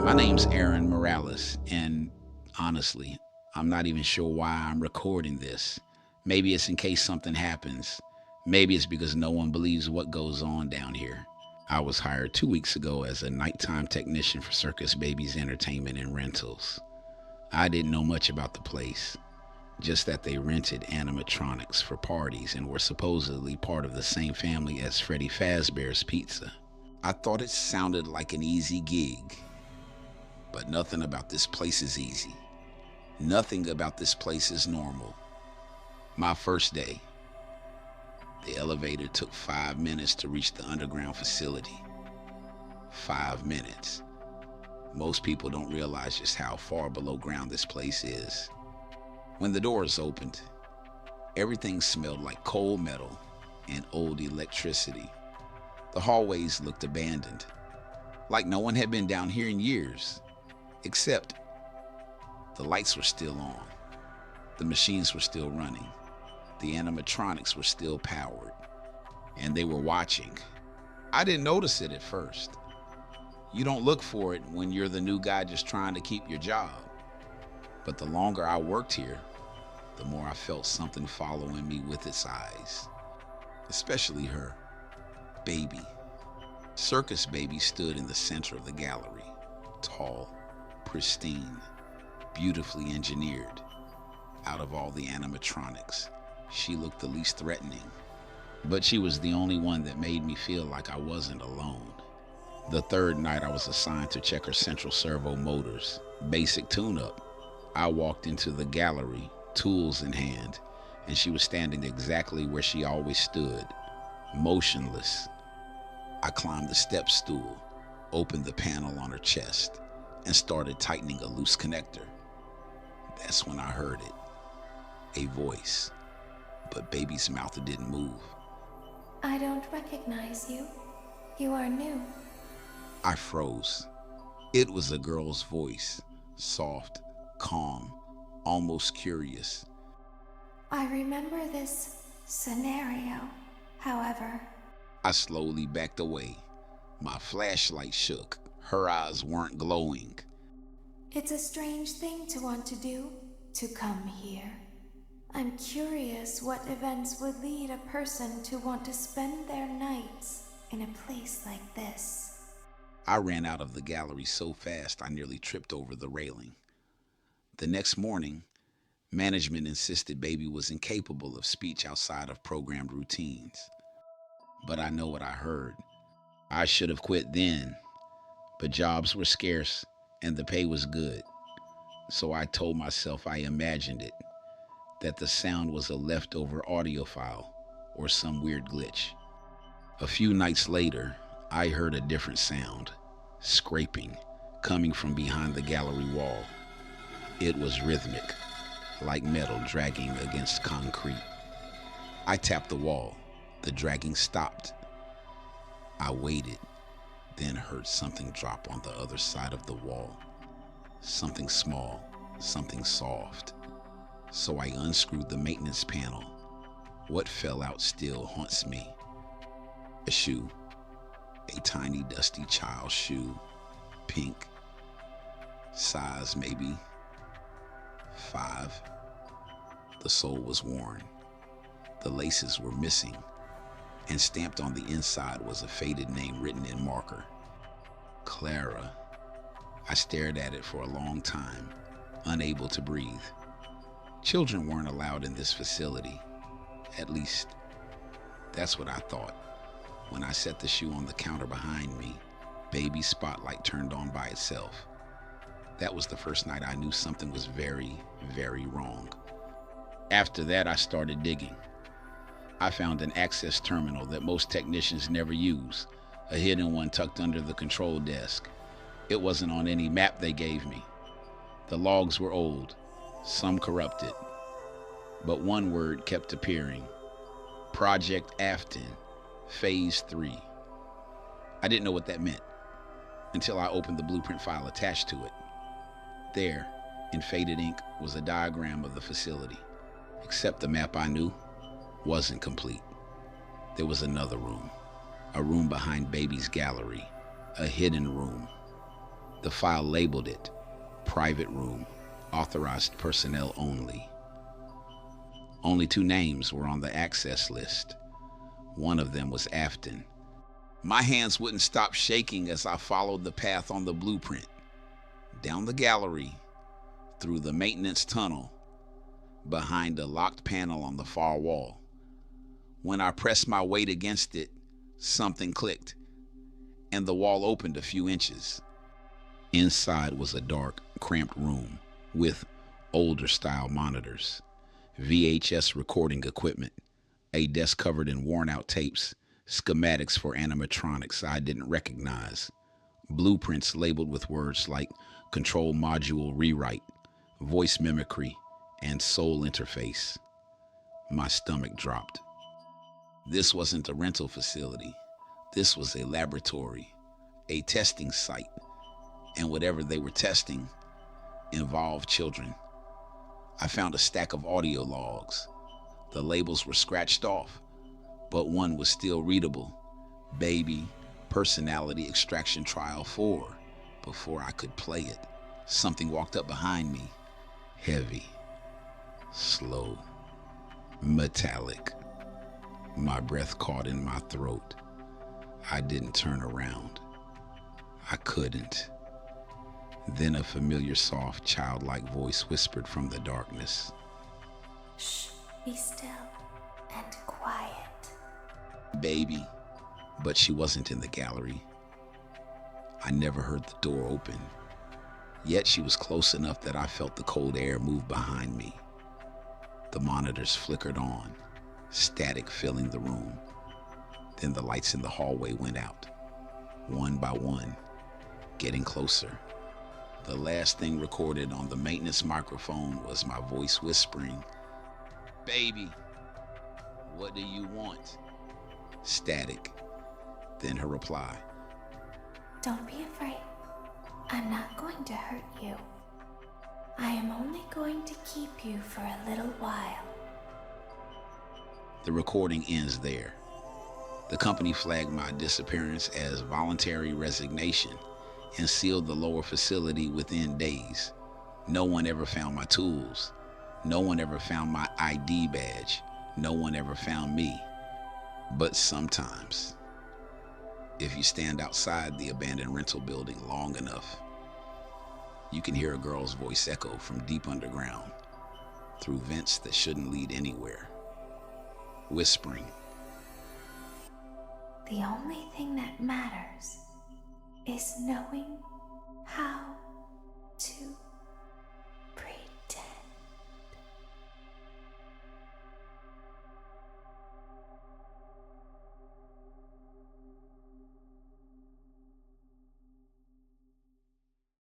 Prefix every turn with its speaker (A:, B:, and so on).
A: My name's Aaron Morales, and honestly, I'm not even sure why I'm recording this. Maybe it's in case something happens. Maybe it's because no one believes what goes on down here. I was hired 2 weeks ago as a nighttime technician for Circus Babies Entertainment and Rentals. I didn't know much about the place, just that they rented animatronics for parties and were supposedly part of the same family as Freddy Fazbear's Pizza. I thought it sounded like an easy gig, but nothing about this place is easy. Nothing about this place is normal. My first day, the elevator took 5 minutes to reach the underground facility. 5 minutes. Most people don't realize just how far below ground this place is. When the doors opened, everything smelled like cold metal and old electricity. The hallways looked abandoned, like no one had been down here in years, except the lights were still on, the machines were still running, the animatronics were still powered, and they were watching. I didn't notice it at first. You don't look for it when you're the new guy just trying to keep your job. But the longer I worked here, the more I felt something following me with its eyes. Especially her, Baby. Circus Baby stood in the center of the gallery, tall, pristine, beautifully engineered. Out of all the animatronics, she looked the least threatening. But she was the only one that made me feel like I wasn't alone. The third night I was assigned to check her central servo motors, basic tune-up. I walked into the gallery, tools in hand, and she was standing exactly where she always stood, motionless. I climbed the step stool, opened the panel on her chest, and started tightening a loose connector. That's when I heard it, a voice, but Baby's mouth didn't move.
B: I don't recognize you. You are new.
A: I froze. It was a girl's voice, soft, calm, almost curious.
B: I remember this scenario, however.
A: I slowly backed away. My flashlight shook. Her eyes weren't glowing.
B: It's a strange thing to want to do, to come here. I'm curious what events would lead a person to want to spend their nights in a place like this.
A: I ran out of the gallery so fast I nearly tripped over the railing. The next morning, management insisted Baby was incapable of speech outside of programmed routines. But I know what I heard. I should have quit then, but jobs were scarce and the pay was good. So I told myself I imagined it, that the sound was a leftover audio file or some weird glitch. A few nights later, I heard a different sound, scraping, coming from behind the gallery wall. It was rhythmic, like metal dragging against concrete. I tapped the wall. The dragging stopped. I waited, then heard something drop on the other side of the wall. Something small, something soft. So I unscrewed the maintenance panel. What fell out still haunts me. A shoe. A tiny dusty child's shoe. Pink. Size maybe 5. The sole was worn. The laces were missing. And stamped on the inside was a faded name written in marker. Clara. I stared at it for a long time, unable to breathe. Children weren't allowed in this facility. At least, that's what I thought. When I set the shoe on the counter behind me, Baby's spotlight turned on by itself. That was the first night I knew something was very, very wrong. After that, I started digging. I found an access terminal that most technicians never use, a hidden one tucked under the control desk. It wasn't on any map they gave me. The logs were old, some corrupted, but one word kept appearing: Project Afton, Phase 3. I didn't know what that meant until I opened the blueprint file attached to it. There, in faded ink, was a diagram of the facility, except the map I knew wasn't complete. There was another room, a room behind Baby's gallery, a hidden room. The file labeled it Private Room, Authorized Personnel Only. Only 2 names were on the access list. One of them was Afton. My hands wouldn't stop shaking as I followed the path on the blueprint. Down the gallery, through the maintenance tunnel, behind a locked panel on the far wall. When I pressed my weight against it, something clicked, and the wall opened a few inches. Inside was a dark, cramped room with older-style monitors, VHS recording equipment, a desk covered in worn-out tapes, schematics for animatronics I didn't recognize, blueprints labeled with words like Control Module Rewrite, Voice Mimicry, and Soul Interface. My stomach dropped. This wasn't a rental facility. This was a laboratory, a testing site, and whatever they were testing involved children. I found a stack of audio logs. The labels were scratched off, but one was still readable. Baby, Personality Extraction Trial 4. Before I could play it, something walked up behind me. Heavy, slow, metallic. My breath caught in my throat. I didn't turn around. I couldn't. Then a familiar, soft, childlike voice whispered from the darkness.
B: Shh, be still and quiet.
A: Baby, but she wasn't in the gallery. I never heard the door open. Yet she was close enough that I felt the cold air move behind me. The monitors flickered on, static filling the room. Then the lights in the hallway went out, one by one, getting closer. The last thing recorded on the maintenance microphone was my voice whispering, "Baby, what do you want?" Static. Then her reply,
B: Don't be afraid. I'm not going to hurt you. I am only going to keep you for a little while.
A: The recording ends there. The company flagged my disappearance as voluntary resignation and sealed the lower facility within days. No one ever found my tools. No one ever found my ID badge. No one ever found me. But sometimes, if you stand outside the abandoned rental building long enough, you can hear a girl's voice echo from deep underground through vents that shouldn't lead anywhere, whispering,
B: The only thing that matters is knowing how